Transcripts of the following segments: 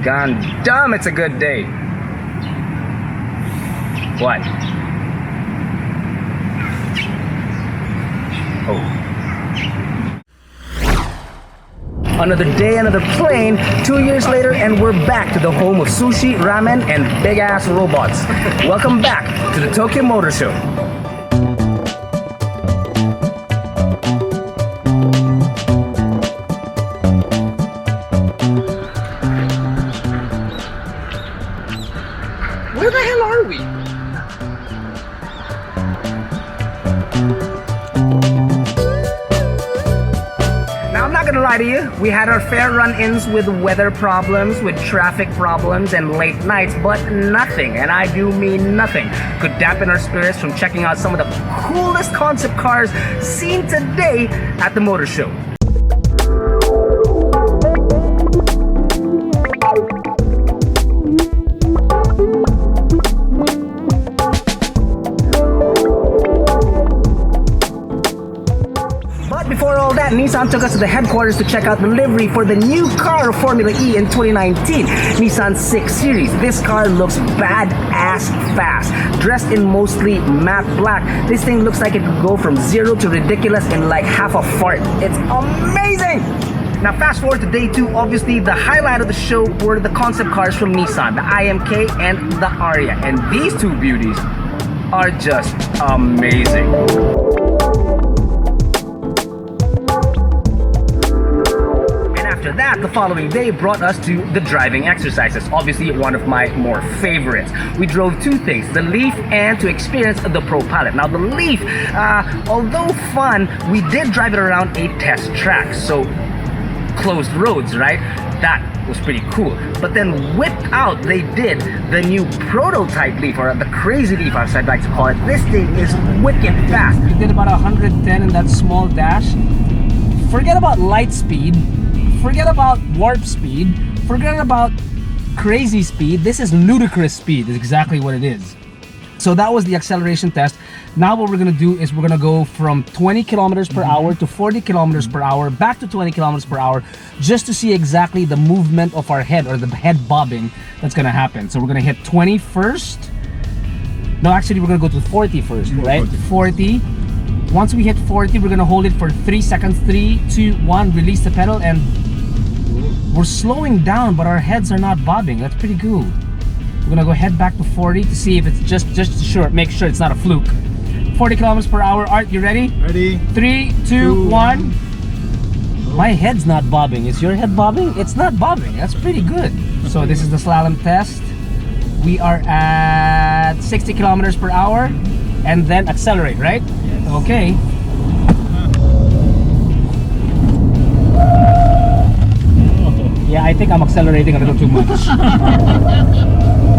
gone dumb. It's a good day. What? Oh. Another day, another plane, 2 years later, and we're back to the home of sushi, ramen, and big-ass robots. Welcome back to the Tokyo Motor Show. Where the hell are we? Gonna lie to you, we had our fair run-ins with weather problems, with traffic problems, and late nights, but nothing, and I do mean nothing, could dampen our spirits from checking out some of the coolest concept cars seen today at the motor show. Before all that, Nissan took us to the headquarters to check out the livery for the new car of Formula E in 2019, Nissan 6 Series. This car looks badass fast. Dressed in mostly matte black, this thing looks like it could go from 0 to ridiculous in like half a fart. It's amazing! Now fast forward to day 2, obviously the highlight of the show were the concept cars from Nissan, the IMK and the Aria. And these two beauties are just amazing. After that, the following day brought us to the driving exercises, obviously one of my more favorites. We drove 2 things, the Leaf and to experience the ProPilot. Now the Leaf, although fun, we did drive it around a test track, so closed roads, right? That was pretty cool. But then whipped out, they did the new prototype Leaf, or the crazy Leaf as I'd like to call it. This thing is wicked fast. We did about 110 in that small dash. Forget about light speed. Forget about warp speed, forget about crazy speed. This is ludicrous speed, is exactly what it is. So that was the acceleration test. Now what we're gonna do is we're gonna go from 20 kilometers per hour to 40 kilometers per hour, back to 20 kilometers per hour, just to see exactly the movement of our head, or the head bobbing that's gonna happen. So we're gonna hit 20 first. No, actually we're gonna go to 40 first, right? 40. Once we hit 40, we're gonna hold it for 3 seconds. 3, 2, 1, release the pedal, and we're slowing down, but our heads are not bobbing. That's pretty cool. We're gonna go head back to 40 to see if it's just sure, make sure it's not a fluke. 40 kilometers per hour. Art, you ready? Ready. 3, 2, 1. My head's not bobbing. Is your head bobbing? It's not bobbing. That's pretty good. So this is the slalom test. We are at 60 kilometers per hour, and then accelerate, right? Yes. Okay. Yeah, I think I'm accelerating a little too much.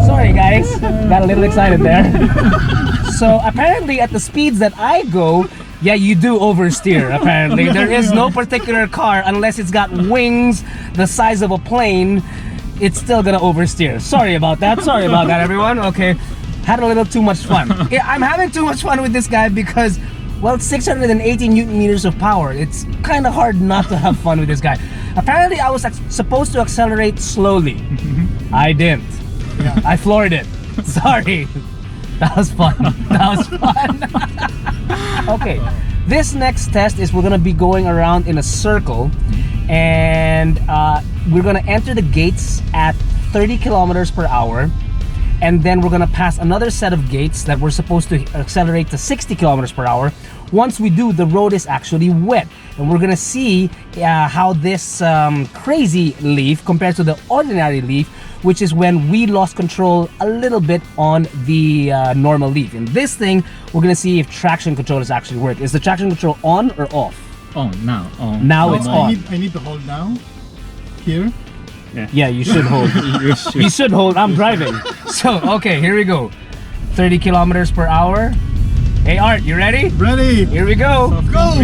Sorry guys, got a little excited there. So apparently at the speeds that I go, yeah, you do oversteer apparently. There is no particular car, unless it's got wings the size of a plane, it's still gonna oversteer. Sorry about that everyone. Okay, had a little too much fun. Yeah, I'm having too much fun with this guy because, well, 680 Newton meters of power. It's kind of hard not to have fun with this guy. Apparently, I was supposed to accelerate slowly. I didn't. Yeah. I floored it. Sorry. That was fun. That was fun. Okay. This next test is we're going to be going around in a circle, and we're going to enter the gates at 30 kilometers per hour. And then we're gonna pass another set of gates that we're supposed to accelerate to 60 kilometers per hour. Once we do, the road is actually wet. And we're gonna see how this crazy Leaf compares to the ordinary Leaf, which is when we lost control a little bit on the normal Leaf. In this thing, we're gonna see if traction control is actually working. Is the traction control on or off? On, now. On. Now it's on. I need to hold down here. Yeah, you should hold. You should hold. I'm driving. So, okay, here we go. 30 kilometers per hour. Hey, Art, you ready? Ready. Here we go. Let's go.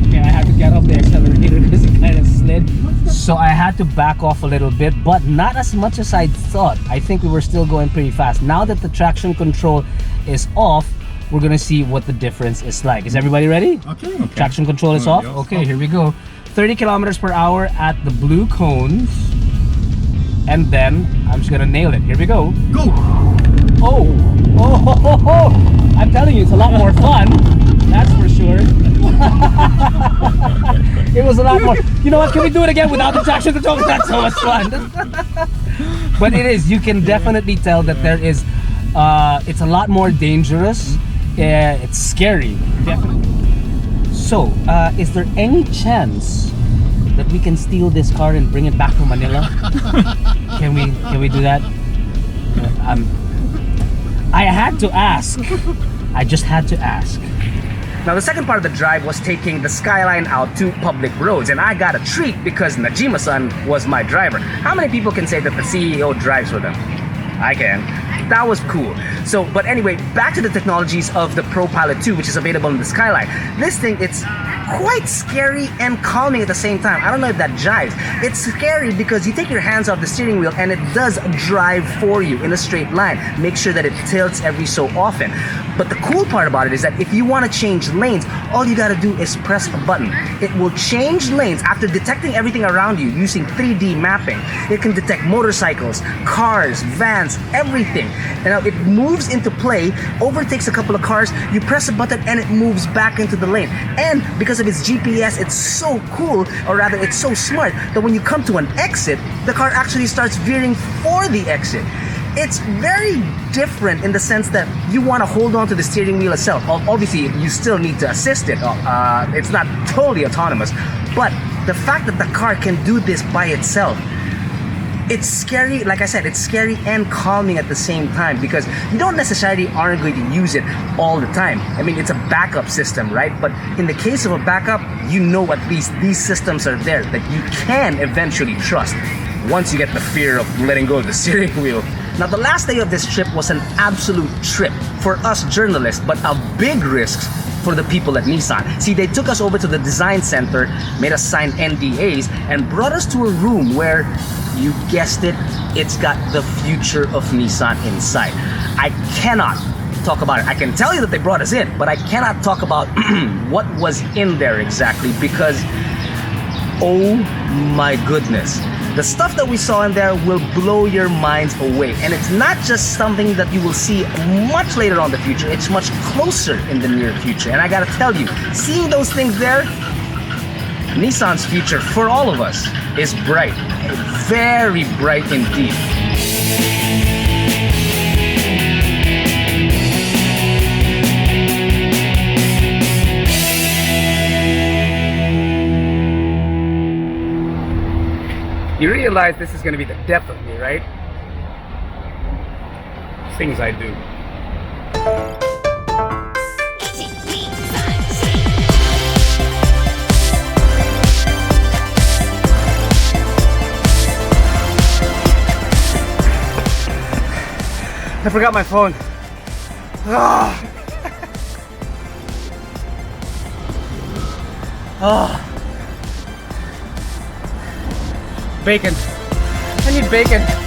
Okay, I had to get off the accelerator because it kind of slid. So I had to back off a little bit, but not as much as I thought. I think we were still going pretty fast. Now that the traction control is off, we're gonna see what the difference is like. Is everybody ready? Okay. Traction control is off. Okay, here we go. 30 kilometers per hour at the blue cones. And then I'm just gonna nail it. Here we go. Go! Oh, I'm telling you, it's a lot more fun. That's for sure. It was a lot more. You know what? Can we do it again without the traction control? That's so much fun. But it is. You can definitely tell that there is. It's a lot more dangerous. It's scary. Definitely. So, is there any chance that we can steal this car and bring it back to Manila? Can we do that? I had to ask. I just had to ask. Now the second part of the drive was taking the Skyline out to public roads, and I got a treat because Najima-san was my driver. How many people can say that the CEO drives for them? I can. That was cool. So, but anyway, back to the technologies of the ProPilot 2, which is available in the Skyline. This thing, it's quite scary and calming at the same time. I don't know if that jives. It's scary because you take your hands off the steering wheel and it does drive for you in a straight line. Make sure that it tilts every so often. But the cool part about it is that if you want to change lanes, all you gotta do is press a button. It will change lanes after detecting everything around you using 3D mapping. It can detect motorcycles, cars, vans, everything. And now it moves into play, overtakes a couple of cars, you press a button and it moves back into the lane. And because of its GPS, it's so cool, or rather it's so smart, that when you come to an exit, the car actually starts veering for the exit. It's very different in the sense that you want to hold on to the steering wheel itself. Obviously, you still need to assist it. It's not totally autonomous. But the fact that the car can do this by itself, it's scary. Like I said, it's scary and calming at the same time because you don't necessarily aren't going to use it all the time. I mean, it's a backup system, right? But in the case of a backup, you know at least these systems are there that you can eventually trust once you get the fear of letting go of the steering wheel. Now, the last day of this trip was an absolute trip for us journalists, but a big risk for the people at Nissan. See, they took us over to the Design Center, made us sign NDAs, and brought us to a room where, you guessed it, it's got the future of Nissan inside. I cannot talk about it. I can tell you that they brought us in, but I cannot talk about what was in there exactly because, oh my goodness. The stuff that we saw in there will blow your minds away. And it's not just something that you will see much later on in the future. It's much closer in the near future. And I gotta tell you, seeing those things there, Nissan's future for all of us is bright. Very bright indeed. You realize this is going to be the death of me, right? Things I do. I forgot my phone. Bacon. I need bacon.